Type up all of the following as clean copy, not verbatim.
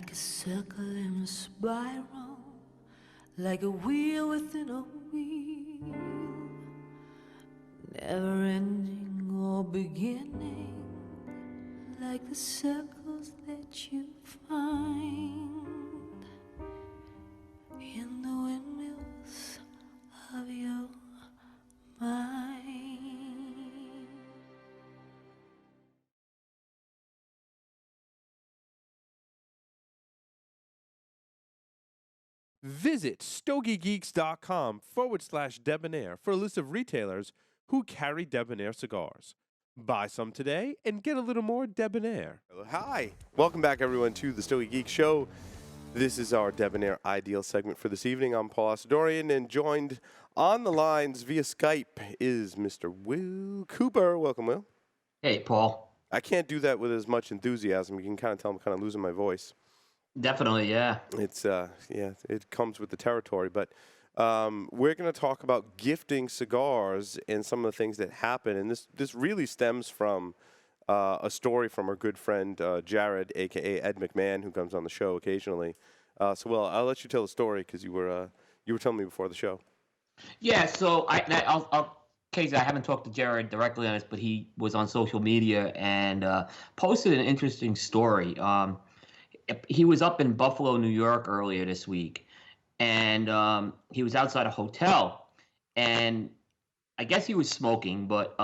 like a circle in a spiral, like a wheel within a wheel, never ending or beginning, like the circles that you find in the windmills of your mind. Visit StogieGeeks.com/Debonaire for a list of retailers who carry Debonaire cigars. Buy some today and get a little more Debonaire. Hi, welcome back everyone to the Stogie Geeks Show. This is our Debonaire Ideal segment for this evening. I'm Paul Asadorian, and joined on the lines via Skype is Mr. Will Cooper. Welcome, Will. Hey, Paul. I can't do that with as much enthusiasm. You can kind of tell I'm kind of losing my voice. Definitely, yeah. It's it comes with the territory. But we're going to talk about gifting cigars and some of the things that happen. And this really stems from a story from our good friend Jared, a.k.a. Ed McMahon, who comes on the show occasionally. So, Will, I'll let you tell the story because you were telling me before the show. Yeah, so I'll Casey, I haven't talked to Jared directly on this, but he was on social media and posted an interesting story. He was up in Buffalo, New York earlier this week, and he was outside a hotel, and I guess he was smoking, but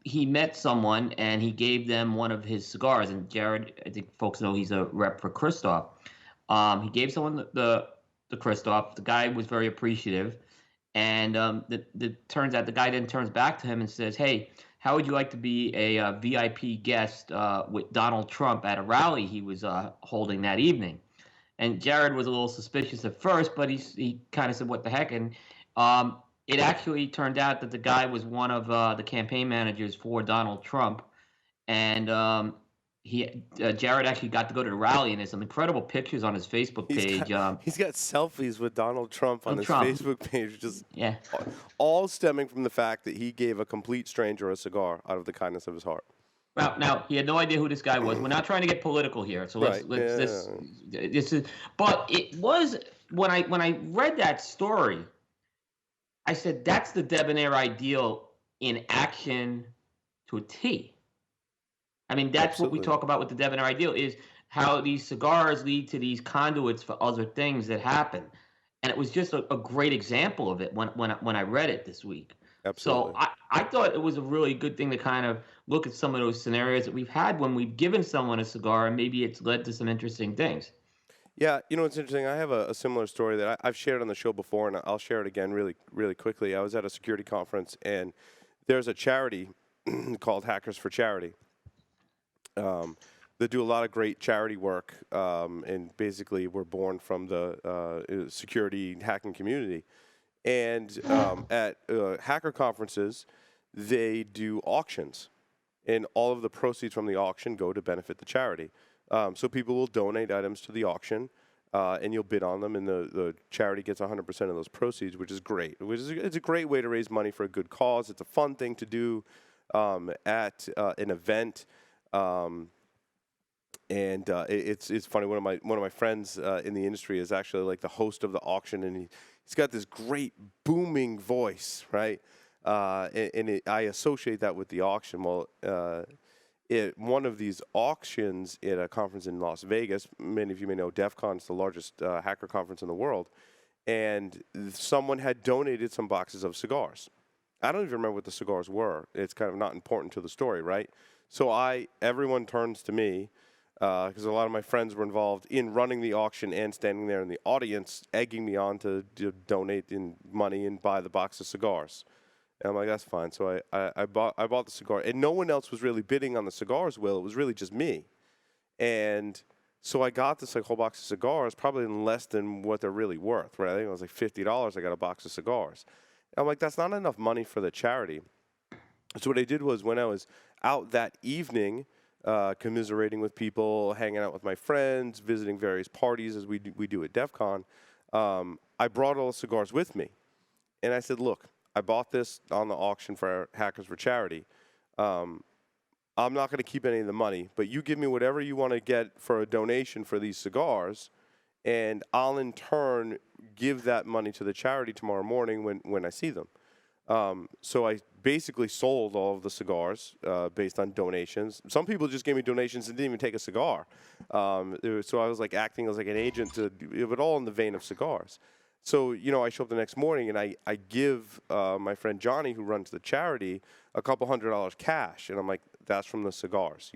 he met someone, and he gave them one of his cigars. And Jared, I think folks know he's a rep for Christoph. He gave someone the Christoph. The guy was very appreciative, and turns out the guy then turns back to him and says, "Hey, how would you like to be a VIP guest with Donald Trump at a rally he was holding that evening?" And Jared was a little suspicious at first, but he kind of said, "What the heck?" And it actually turned out that the guy was one of the campaign managers for Donald Trump, and Jared actually got to go to the rally, and there's some incredible pictures on his Facebook page. He's got selfies with Donald Trump on his Facebook page, just all stemming from the fact that he gave a complete stranger a cigar out of the kindness of his heart. Well, now he had no idea who this guy was. We're not trying to get political here, so let's this is. But it was when I read that story, I said that's the Debonaire ideal in action to a T. I mean, that's what we talk about with the Debonaire ideal, is how these cigars lead to these conduits for other things that happen. And it was just a great example of it when I read it this week. Absolutely. So I thought it was a really good thing to kind of look at some of those scenarios that we've had when we've given someone a cigar, and maybe it's led to some interesting things. Yeah, you know, it's interesting. I have a similar story that I've shared on the show before, and I'll share it again really, really quickly. I was at a security conference, and there's a charity called Hackers for Charity. They do a lot of great charity work, and basically we're born from the security hacking community. And at hacker conferences, they do auctions, and all of the proceeds from the auction go to benefit the charity. So people will donate items to the auction, and you'll bid on them, and the charity gets 100% of those proceeds, which is great. It's a great way to raise money for a good cause. It's a fun thing to do at an event. It's funny. One of my friends in the industry is actually like the host of the auction, and he's got this great booming voice, right? I associate that with the auction. Well, one of these auctions at a conference in Las Vegas, many of you may know DEF CON is the largest hacker conference in the world, and someone had donated some boxes of cigars. I don't even remember what the cigars were. It's kind of not important to the story, right? So everyone turns to me, because a lot of my friends were involved in running the auction and standing there in the audience, egging me on to donate in money and buy the box of cigars. And I'm like, that's fine. So I bought the cigar, and no one else was really bidding on the cigars. Will, it was really just me, and so I got this whole box of cigars, probably less than what they're really worth. Right? I think it was like $50. I got a box of cigars. And I'm like, that's not enough money for the charity. So what I did was, when I was out that evening, commiserating with people, hanging out with my friends, visiting various parties as we do at DEF CON, I brought all the cigars with me. And I said, look, I bought this on the auction for Hackers for Charity. I'm not going to keep any of the money, but you give me whatever you want to get for a donation for these cigars, and I'll in turn give that money to the charity tomorrow morning when I see them. So I basically sold all of the cigars based on donations. Some people just gave me donations and didn't even take a cigar. So I was like acting as like an agent but all in the vein of cigars. So, I show up the next morning and I give my friend Johnny, who runs the charity, a couple $100 cash. And I'm like, that's from the cigars,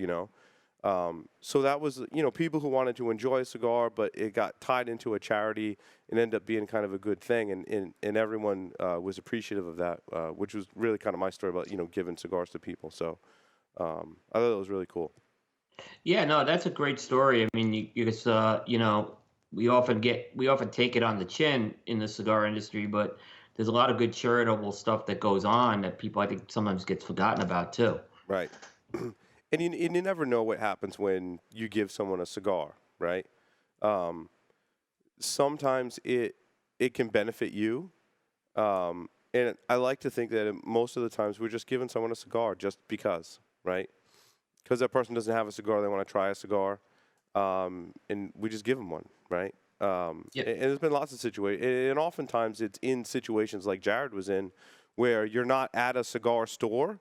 So that was, people who wanted to enjoy a cigar, but it got tied into a charity and ended up being kind of a good thing. And everyone was appreciative of that, which was really kind of my story about, giving cigars to people. So I thought it was really cool. Yeah, no, that's a great story. I mean, you just, we often take it on the chin in the cigar industry, but there's a lot of good charitable stuff that goes on that people, I think, sometimes gets forgotten about too. Right. And you never know what happens when you give someone a cigar, right? Sometimes it can benefit you. And I like to think that most of the times we're just giving someone a cigar just because, right? Because that person doesn't have a cigar, they want to try a cigar, and we just give them one, right? And there's been lots of situations, and oftentimes it's in situations like Jared was in, where you're not at a cigar store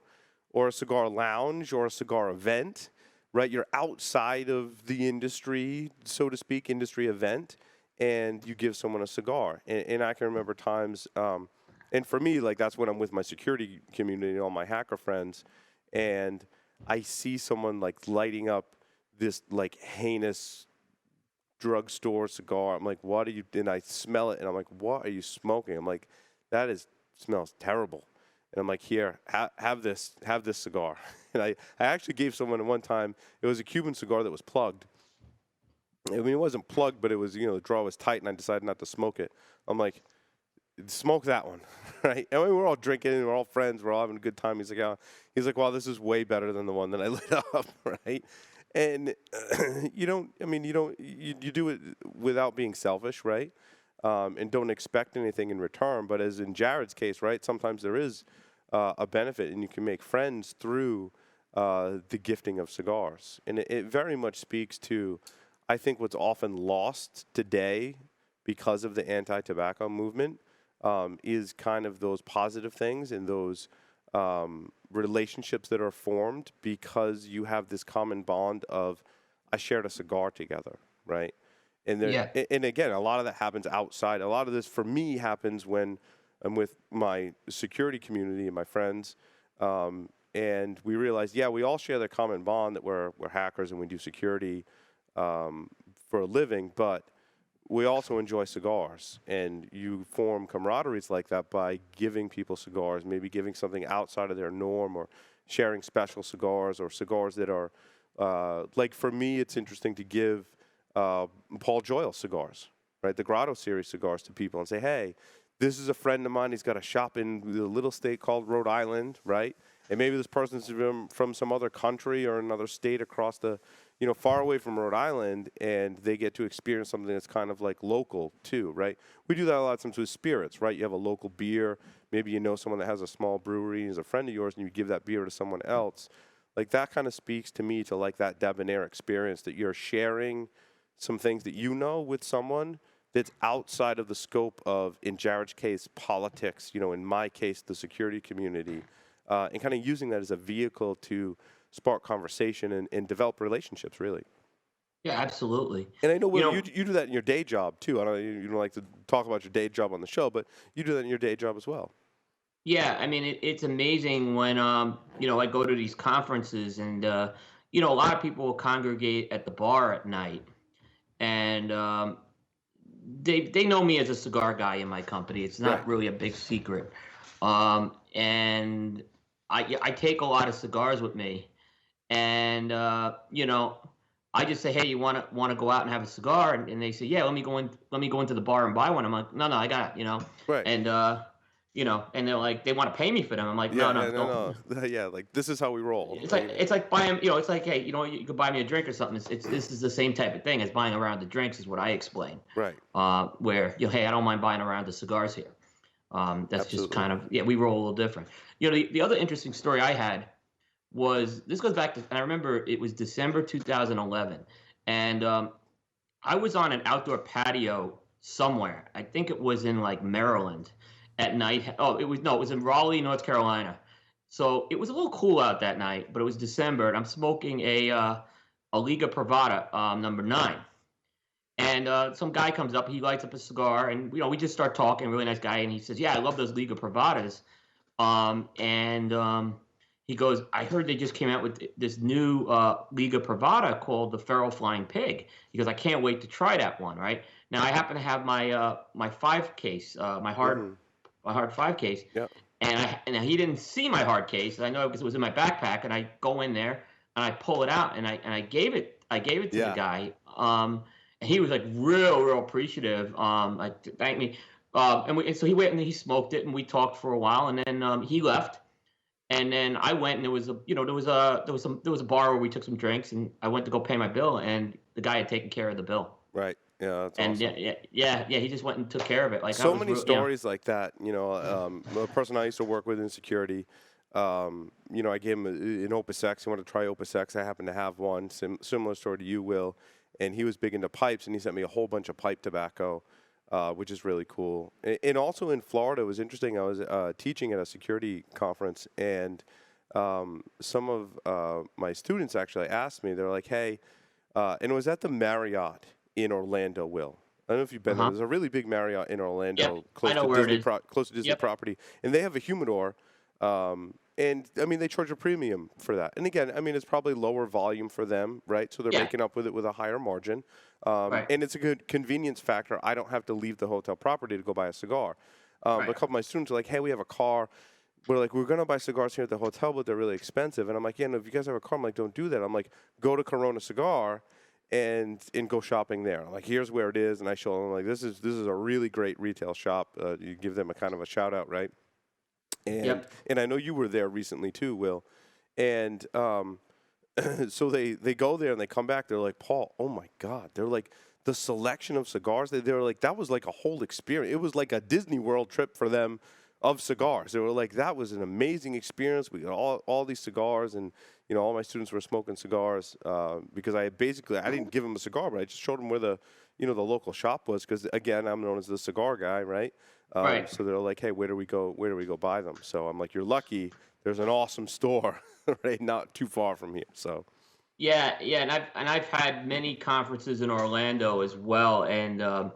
or a cigar lounge or a cigar event, right? You're outside of the industry, so to speak, industry event, and you give someone a cigar. And I can remember times, and for me, like that's when I'm with my security community and all my hacker friends, and I see someone like lighting up this like heinous drugstore cigar. I'm like, what are you? And I smell it, and I'm like, what are you smoking? I'm like, smells terrible. And I'm like, here, have this cigar. And I actually gave someone one time, it was a Cuban cigar that was plugged. I mean, it wasn't plugged, but it was, the draw was tight, and I decided not to smoke it. I'm like, smoke that one, right? And we're all drinking, and we're all friends, we're all having a good time. He's like, well, this is way better than the one that I lit up, right? And you do it without being selfish, right? And don't expect anything in return. But as in Jared's case, right, sometimes there is a benefit, and you can make friends through the gifting of cigars. And it very much speaks to, I think, what's often lost today because of the anti-tobacco movement is kind of those positive things and those relationships that are formed because you have this common bond of, I shared a cigar together, right? And and again, a lot of that happens outside. A lot of this, for me, happens when I'm with my security community and my friends, and we realize, we all share the common bond that we're hackers and we do security for a living, but we also enjoy cigars, and you form camaraderies like that by giving people cigars, maybe giving something outside of their norm, or sharing special cigars, or cigars that are, like for me, it's interesting to give Paul Joyle cigars, right? The Grotto series cigars to people and say, hey, this is a friend of mine. He's got a shop in the little state called Rhode Island, right? And maybe this person's from some other country or another state across the, far away from Rhode Island, and they get to experience something that's kind of like local too, right? We do that a lot of times with spirits, right? You have a local beer. Maybe someone that has a small brewery is a friend of yours, and you give that beer to someone else. Like that kind of speaks to me to like that Debonaire experience, that you're sharing some things that with someone that's outside of the scope of, in Jared's case, politics, in my case, the security community, and kind of using that as a vehicle to spark conversation and develop relationships, really. Yeah, absolutely. And I know, Will, you do that in your day job, too. I don't know, you don't like to talk about your day job on the show, but you do that in your day job as well. Yeah, I mean, it's amazing when, I go to these conferences and, a lot of people will congregate at the bar at night. And they know me as a cigar guy in my company. It's not really a big secret. And I take a lot of cigars with me. And, I just say, hey, you want to go out and have a cigar? And they say, yeah, let me go into the bar and buy one. I'm like, no, I got it, Right. And, and they're like, they want to pay me for them. I'm like, no. Yeah, like this is how we roll. It's like buying, it's like, hey, you could buy me a drink or something. This is the same type of thing as buying a round of drinks, is what I explain. Right. Where hey, I don't mind buying a round of cigars here. That's Absolutely. Just kind of we roll a little different. The other interesting story I had this goes back to, and I remember it was December 2011, and I was on an outdoor patio somewhere. I think it was in like Maryland at night. Oh, it was in Raleigh, North Carolina. So it was a little cool out that night, but it was December, and I'm smoking a Liga Privada #9. And some guy comes up, he lights up a cigar, and we just start talking. Really nice guy, and he says, "Yeah, I love those Liga Privadas." He goes, "I heard they just came out with this new Liga Privada called the Feral Flying Pig." He goes, "I can't wait to try that one." Right now, I happen to have my 5 case, my hard 5 case, Yep. and he didn't see my hard case. I know because it was in my backpack, and I go in there and I pull it out, and I gave it to the guy. And he was like real appreciative. Like thanked me. So he went and he smoked it, and we talked for a while, and then he left. And then I went, and there was a bar where we took some drinks, and I went to go pay my bill, and the guy had taken care of the bill. Right. Yeah. That's And awesome. yeah, he just went and took care of it. Like So many stories like that. The person I used to work with in security. I gave him an Opus X. He wanted to try Opus X. I happened to have one similar story to you, Will. And he was big into pipes, and he sent me a whole bunch of pipe tobacco, which is really cool. And also in Florida, it was interesting. I was teaching at a security conference, and some of my students actually asked me, they're like, hey, and it was at the Marriott in Orlando, Will. I don't know if you've been there. There's a really big Marriott in Orlando, close to Disney property. And they have a humidor. And I mean, they charge a premium for that. And again, I mean, it's probably lower volume for them, right? So they're making up with it with a higher margin. And it's a good convenience factor. I don't have to leave the hotel property to go buy a cigar. But a couple of my students are like, hey, we have a car. We're going to buy cigars here at the hotel, but they're really expensive. And I'm like, yeah, no, if you guys have a car, I'm like, don't do that. I'm like, go to Corona Cigar and go shopping there. Like, here's where it is. And I show them, like, this is a really great retail shop. You give them a kind of a shout out, right? And and I know you were there recently too, Will. And so they go there and they come back. They're like, Paul, oh my God. They're like, the selection of cigars. They were like, that was like a whole experience. It was like a Disney World trip for them of cigars. They were like, that was an amazing experience. We got all these cigars, and all my students were smoking cigars because I didn't give them a cigar, but I just showed them where the local shop was, because again, I'm known as the cigar guy, right? So they're like, hey, where do we go buy them? So I'm like, you're lucky. There's an awesome store right not too far from here. So yeah, and I've had many conferences in Orlando as well, and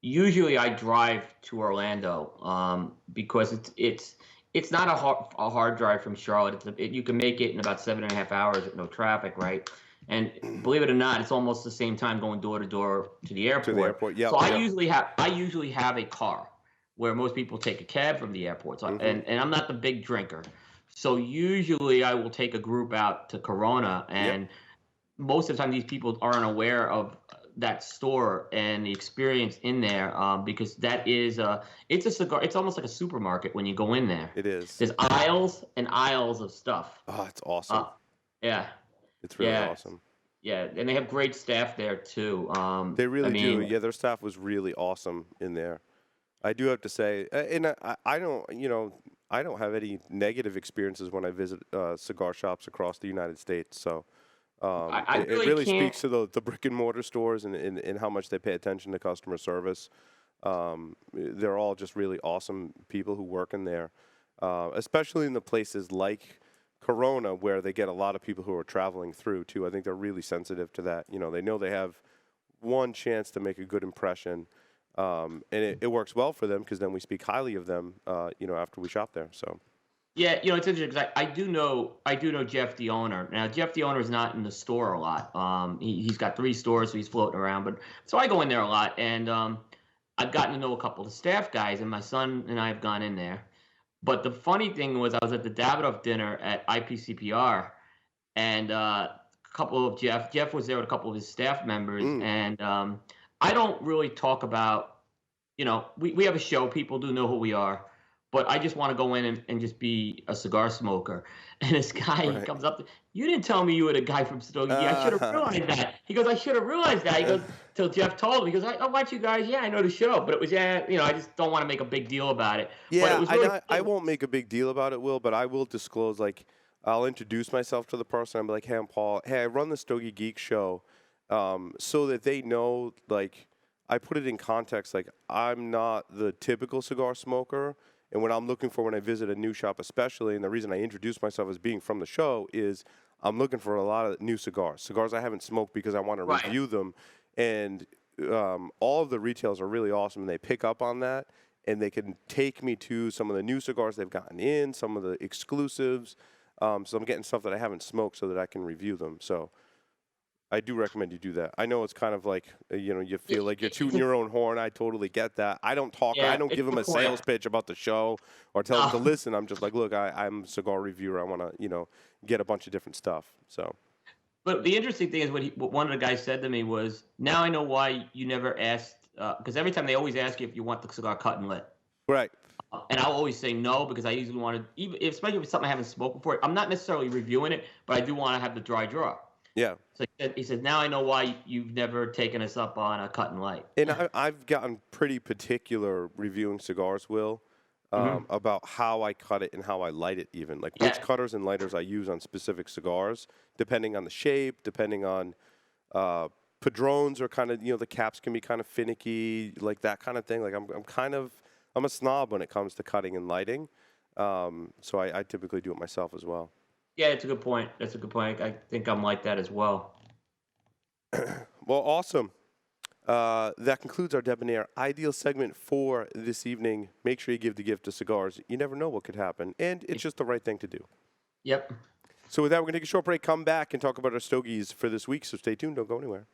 usually I drive to Orlando because it's not a hard drive from Charlotte. You can make it in about 7.5 hours with no traffic, right? And believe it or not, it's almost the same time going door to door to the airport. So I usually have a car, where most people take a cab from the airport. So and I'm not the big drinker. So usually I will take a group out to Corona, and most of the time these people aren't aware of that store and the experience in there, because that is it's a cigar. It's almost like a supermarket when you go in there. It is. There's aisles and aisles of stuff. Oh, it's awesome. Yeah. It's really awesome. Yeah, and they have great staff there too. They really do. Yeah, their staff was really awesome in there. I do have to say, and I don't have any negative experiences when I visit cigar shops across the United States. So it really speaks to the brick and mortar stores and how much they pay attention to customer service. They're all just really awesome people who work in there, especially in the places like Corona, where they get a lot of people who are traveling through too. I think they're really sensitive to that. They know they have one chance to make a good impression. And it works well for them, because then we speak highly of them, after we shop there. So, yeah, it's interesting because I do know Jeff, the owner. Now, Jeff, the owner, is not in the store a lot. He's got 3 stores, so he's floating around. But so I go in there a lot, and I've gotten to know a couple of the staff guys, and my son and I have gone in there. But the funny thing was, I was at the Davidoff dinner at IPCPR, and a couple of Jeff was there with a couple of his staff members, and I don't really talk about, we have a show. People do know who we are. But I just want to go in and just be a cigar smoker. And this guy comes up to, you didn't tell me you were the guy from Stogie. I should have realized that. He goes, I should have realized that. He goes, till Jeff told me. He goes, I watch you guys. Yeah, I know the show. But it was, I just don't want to make a big deal about it. Yeah, but it was really I won't make a big deal about it, Will, but I will disclose, like, I'll introduce myself to the person. I'm like, hey, I'm Paul. Hey, I run the Stogie Geeks show, so that they know, like, I put it in context. Like, I'm not the typical cigar smoker, and what I'm looking for when I visit a new shop, especially, and the reason I introduce myself as being from the show is I'm looking for a lot of new cigars I haven't smoked because I want to Right. review them, and all of the retailers are really awesome, and they pick up on that, and they can take me to some of the new cigars they've gotten in, some of the exclusives. So I'm getting stuff that I haven't smoked so that I can review them. So I do recommend you do that. I know it's kind of like, you feel like you're tooting your own horn. I totally get that. I don't talk. Yeah, I don't give them a sales pitch about the show or tell them to listen. I'm just like, look, I'm a cigar reviewer. I want to, get a bunch of different stuff. So. But the interesting thing is what one of the guys said to me was, now I know why you never asked, because every time they always ask you if you want the cigar cut and lit. Right. And I'll always say no because I usually want to, especially if it's something I haven't smoked before. I'm not necessarily reviewing it, but I do want to have the dry draw. Yeah. So he said, now I know why you've never taken us up on a cut and light. And I've gotten pretty particular reviewing cigars, Will, about how I cut it and how I light it even. Like which cutters and lighters I use on specific cigars, depending on the shape, depending on padrones or kind of, the caps can be kind of finicky, like that kind of thing. Like I'm a snob when it comes to cutting and lighting. So I typically do it myself as well. Yeah, it's a good point. That's a good point. I think I'm like that as well. Well, awesome. That concludes our Debonaire Ideal segment for this evening. Make sure you give the gift of cigars. You never know what could happen, and it's just the right thing to do. Yep. So with that, we're going to take a short break, come back, and talk about our stogies for this week. So stay tuned. Don't go anywhere.